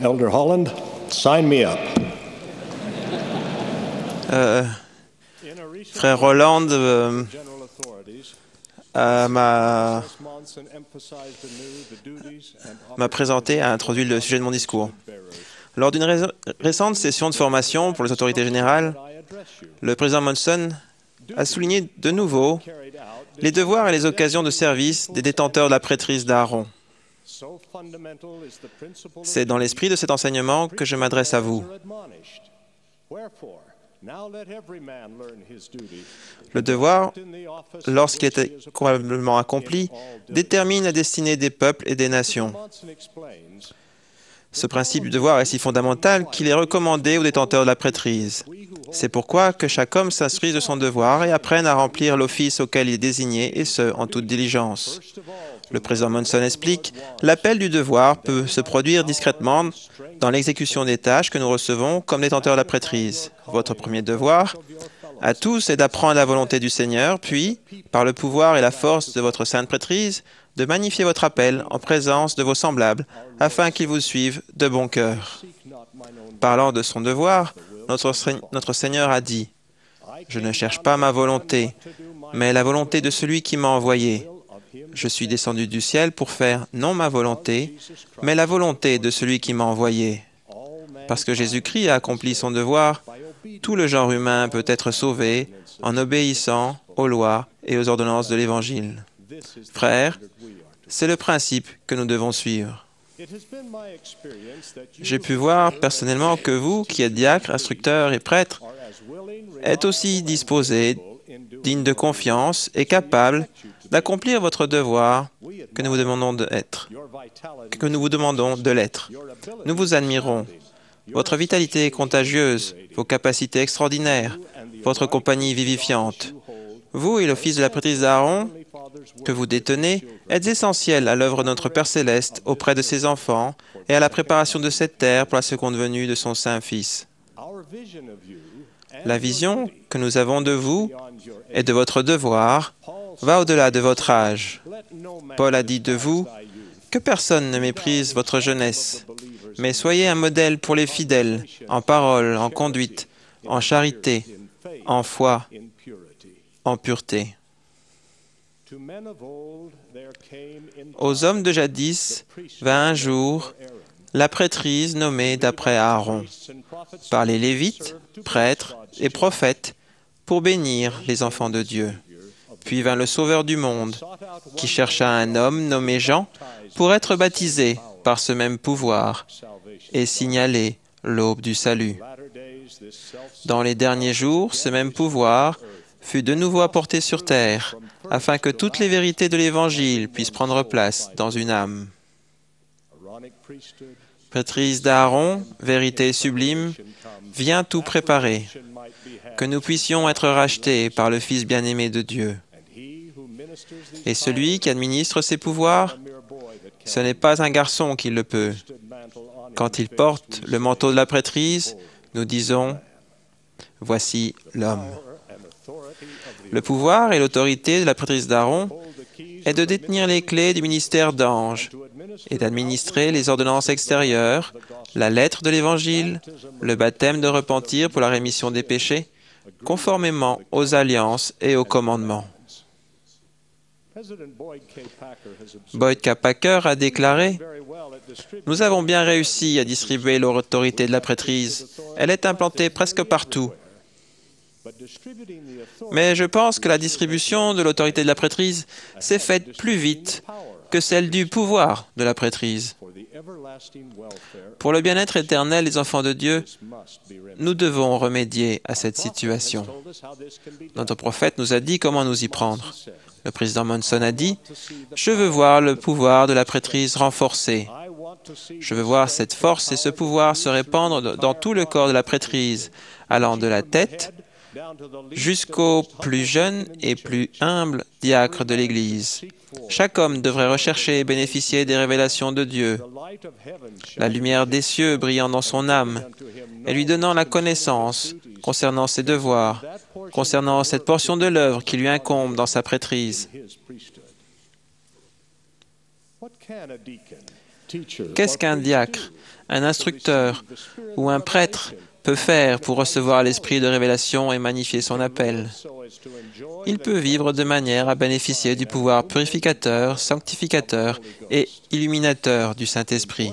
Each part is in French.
Elder Holland, sign me up. Frère Roland m'a présenté, a introduit le sujet de mon discours. Lors d'une récente session de formation pour les autorités générales, le président Monson a souligné de nouveau les devoirs et les occasions de service des détenteurs de la prêtrise d'Aaron. C'est dans l'esprit de cet enseignement que je m'adresse à vous. Le devoir, lorsqu'il est probablement accompli, détermine la destinée des peuples et des nations. Ce principe du devoir est si fondamental qu'il est recommandé aux détenteurs de la prêtrise. C'est pourquoi que chaque homme s'instruise de son devoir et apprenne à remplir l'office auquel il est désigné, et ce, en toute diligence. Le président Monson explique, l'appel du devoir peut se produire discrètement dans l'exécution des tâches que nous recevons comme détenteurs de la prêtrise. Votre premier devoir à tous est d'apprendre la volonté du Seigneur, puis, par le pouvoir et la force de votre sainte prêtrise, de magnifier votre appel en présence de vos semblables, afin qu'ils vous suivent de bon cœur. Parlant de son devoir, notre Seigneur a dit, « Je ne cherche pas ma volonté, mais la volonté de celui qui m'a envoyé. Je suis descendu du ciel pour faire non ma volonté, mais la volonté de celui qui m'a envoyé. » Parce que Jésus-Christ a accompli son devoir, tout le genre humain peut être sauvé en obéissant aux lois et aux ordonnances de l'Évangile. Frères, c'est le principe que nous devons suivre. J'ai pu voir personnellement que vous, qui êtes diacres, instructeurs et prêtres, êtes aussi disposés, dignes de confiance et capables d'accomplir votre devoir que nous vous demandons d'être. Nous vous admirons. Votre vitalité est contagieuse, vos capacités extraordinaires, votre compagnie vivifiante. Vous et l'office de la prêtrise d'Aaron que vous détenez êtes essentiels à l'œuvre de notre Père Céleste auprès de ses enfants et à la préparation de cette terre pour la seconde venue de son Saint-Fils. La vision que nous avons de vous et de votre devoir va au-delà de votre âge. Paul a dit de vous que personne ne méprise votre jeunesse, mais soyez un modèle pour les fidèles, en parole, en conduite, en charité, en foi, en pureté. Aux hommes de jadis vint un jour la prêtrise nommée d'après Aaron, par les Lévites, prêtres et prophètes, pour bénir les enfants de Dieu. Puis vint le Sauveur du monde, qui chercha un homme nommé Jean pour être baptisé par ce même pouvoir et signaler l'aube du salut. Dans les derniers jours, ce même pouvoir fut de nouveau apporté sur terre, afin que toutes les vérités de l'Évangile puissent prendre place dans une âme. Prêtrise d'Aaron, vérité sublime, vient tout préparer, que nous puissions être rachetés par le Fils bien-aimé de Dieu. Et celui qui administre ses pouvoirs, ce n'est pas un garçon qui le peut. Quand il porte le manteau de la prêtrise, nous disons « Voici l'homme ». Le pouvoir et l'autorité de la prêtrise d'Aaron est de détenir les clés du ministère d'ange et d'administrer les ordonnances extérieures, la lettre de l'Évangile, le baptême de repentir pour la rémission des péchés, conformément aux alliances et aux commandements. Boyd K. Packer a déclaré « Nous avons bien réussi à distribuer l'autorité de la prêtrise. Elle est implantée presque partout. Mais je pense que la distribution de l'autorité de la prêtrise s'est faite plus vite que celle du pouvoir de la prêtrise. Pour le bien-être éternel des enfants de Dieu, nous devons remédier à cette situation. Notre prophète nous a dit comment nous y prendre. Le président Monson a dit « Je veux voir le pouvoir de la prêtrise renforcé. Je veux voir cette force et ce pouvoir se répandre dans tout le corps de la prêtrise, allant de la tête jusqu'au plus jeune et plus humble diacre de l'Église. Chaque homme devrait rechercher et bénéficier des révélations de Dieu, la lumière des cieux brillant dans son âme et lui donnant la connaissance concernant ses devoirs, concernant cette portion de l'œuvre qui lui incombe dans sa prêtrise. Qu'est-ce qu'un diacre, un instructeur ou un prêtre peut faire pour recevoir l'esprit de révélation et magnifier son appel? Il peut vivre de manière à bénéficier du pouvoir purificateur, sanctificateur et illuminateur du Saint-Esprit.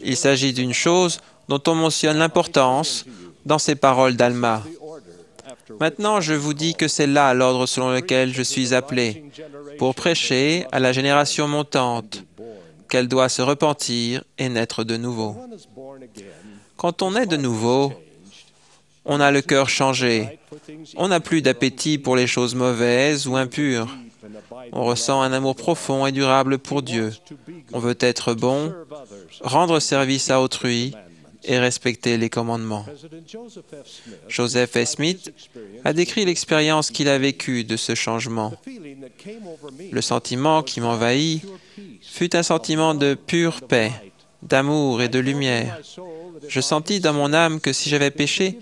Il s'agit d'une chose dont on mentionne l'importance dans ces paroles d'Alma. Maintenant, je vous dis que c'est là l'ordre selon lequel je suis appelé, pour prêcher à la génération montante, qu'elle doit se repentir et naître de nouveau. Quand on est de nouveau, on a le cœur changé. On n'a plus d'appétit pour les choses mauvaises ou impures. On ressent un amour profond et durable pour Dieu. On veut être bon, rendre service à autrui et respecter les commandements. Joseph F. Smith a décrit l'expérience qu'il a vécue de ce changement. Le sentiment qui m'envahit fut un sentiment de pure paix, d'amour et de lumière. Je sentis dans mon âme que si j'avais péché,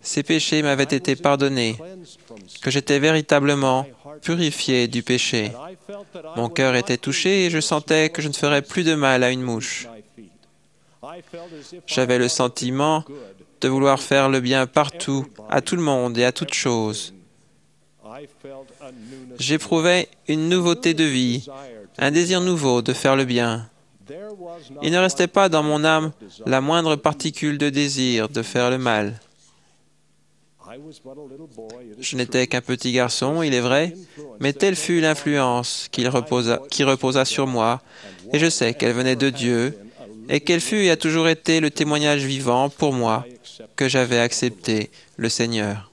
ces péchés m'avaient été pardonnés, que j'étais véritablement purifié du péché. Mon cœur était touché et je sentais que je ne ferais plus de mal à une mouche. J'avais le sentiment de vouloir faire le bien partout, à tout le monde et à toute chose. J'éprouvais une nouveauté de vie, un désir nouveau de faire le bien. Il ne restait pas dans mon âme la moindre particule de désir de faire le mal. Je n'étais qu'un petit garçon, il est vrai, mais telle fut l'influence qui reposa sur moi, et je sais qu'elle venait de Dieu, et qu'elle fut et a toujours été le témoignage vivant pour moi que j'avais accepté le Seigneur.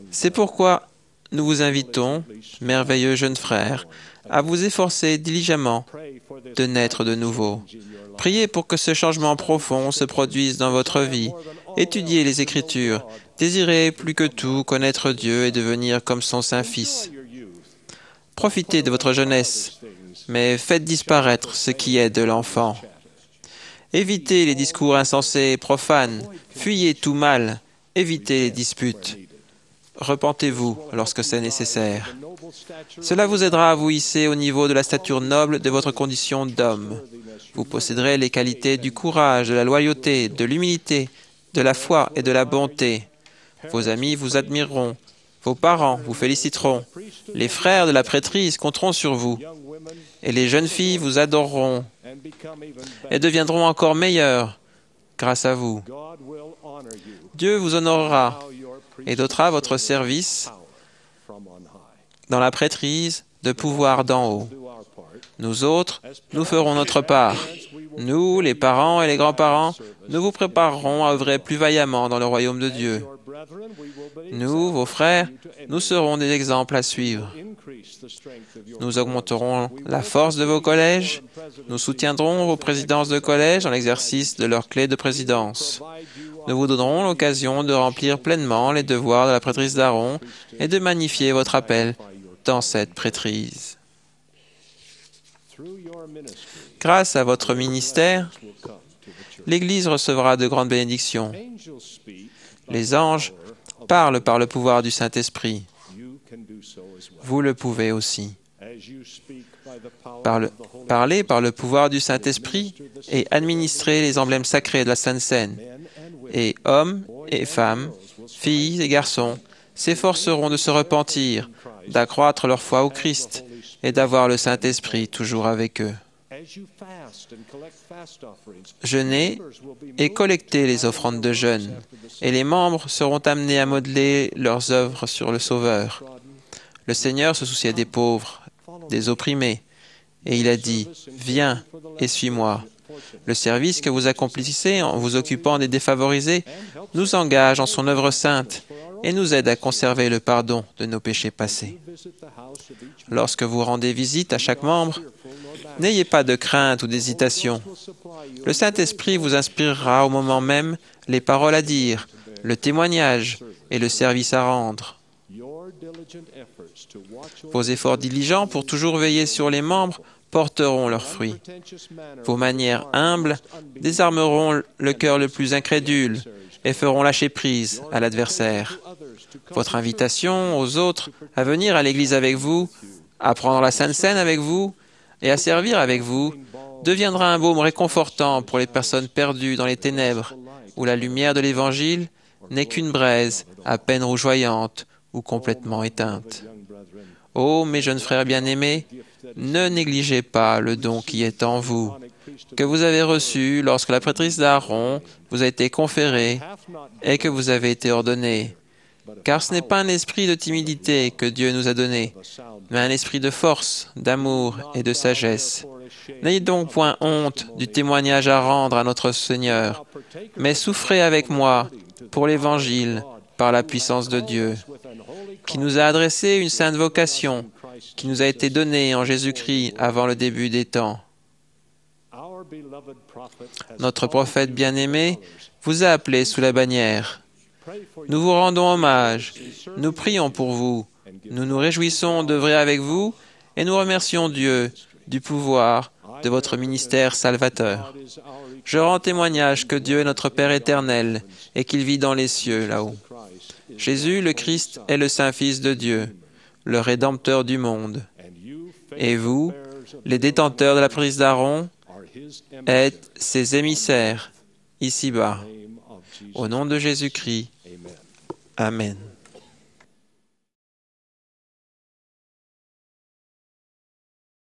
C'est pourquoi nous vous invitons, merveilleux jeunes frères, à vous efforcer diligemment de naître de nouveau. Priez pour que ce changement profond se produise dans votre vie. Étudiez les Écritures. Désirez plus que tout connaître Dieu et devenir comme son Saint-Fils. Profitez de votre jeunesse, mais faites disparaître ce qui est de l'enfant. Évitez les discours insensés et profanes. Fuyez tout mal. Évitez les disputes. Repentez-vous lorsque c'est nécessaire. Cela vous aidera à vous hisser au niveau de la stature noble de votre condition d'homme. Vous posséderez les qualités du courage, de la loyauté, de l'humilité, de la foi et de la bonté. Vos amis vous admireront. Vos parents vous féliciteront. Les frères de la prêtrise compteront sur vous. Et les jeunes filles vous adoreront et deviendront encore meilleures grâce à vous. Dieu vous honorera et dotera votre service dans la prêtrise de pouvoir d'en haut. Nous autres, nous ferons notre part. Nous, les parents et les grands-parents, nous vous préparerons à œuvrer plus vaillamment dans le royaume de Dieu. Nous, vos frères, nous serons des exemples à suivre. Nous augmenterons la force de vos collèges. Nous soutiendrons vos présidences de collège dans l'exercice de leurs clés de présidence. Nous vous donnerons l'occasion de remplir pleinement les devoirs de la prêtrise d'Aaron et de magnifier votre appel dans cette prêtrise. Grâce à votre ministère, l'Église recevra de grandes bénédictions. Les anges parlent par le pouvoir du Saint-Esprit. Vous le pouvez aussi. Parlez par le pouvoir du Saint-Esprit et administrez les emblèmes sacrés de la Sainte Seine. Et hommes et femmes, filles et garçons, s'efforceront de se repentir, d'accroître leur foi au Christ et d'avoir le Saint-Esprit toujours avec eux. Jeûnez et collectez les offrandes de jeûne, et les membres seront amenés à modeler leurs œuvres sur le Sauveur. Le Seigneur se souciait des pauvres, des opprimés, et il a dit « Viens et suis-moi ». Le service que vous accomplissez en vous occupant des défavorisés nous engage en son œuvre sainte et nous aide à conserver le pardon de nos péchés passés. Lorsque vous rendez visite à chaque membre, n'ayez pas de crainte ou d'hésitation. Le Saint-Esprit vous inspirera au moment même les paroles à dire, le témoignage et le service à rendre. Vos efforts diligents pour toujours veiller sur les membres porteront leurs fruits. Vos manières humbles désarmeront le cœur le plus incrédule et feront lâcher prise à l'adversaire. Votre invitation aux autres à venir à l'Église avec vous à prendre la Sainte Seine avec vous et à servir avec vous deviendra un baume réconfortant pour les personnes perdues dans les ténèbres, où la lumière de l'Évangile n'est qu'une braise à peine rougeoyante ou complètement éteinte. Ô mes jeunes frères bien-aimés, ne négligez pas le don qui est en vous, que vous avez reçu lorsque la prêtrise d'Aaron vous a été conférée et que vous avez été ordonnés. Car ce n'est pas un esprit de timidité que Dieu nous a donné, mais un esprit de force, d'amour et de sagesse. N'ayez donc point honte du témoignage à rendre à notre Seigneur, mais souffrez avec moi pour l'Évangile par la puissance de Dieu, qui nous a adressé une sainte vocation, qui nous a été donnée en Jésus-Christ avant le début des temps. Notre prophète bien-aimé vous a appelé sous la bannière. Nous vous rendons hommage, nous prions pour vous, nous nous réjouissons d'œuvrer avec vous et nous remercions Dieu du pouvoir de votre ministère salvateur. Je rends témoignage que Dieu est notre Père éternel et qu'il vit dans les cieux là-haut. Jésus, le Christ, est le Saint-Fils de Dieu, le Rédempteur du monde. Et vous, les détenteurs de la prise d'Aaron, êtes ses émissaires, ici-bas. Au nom de Jésus-Christ. Amen.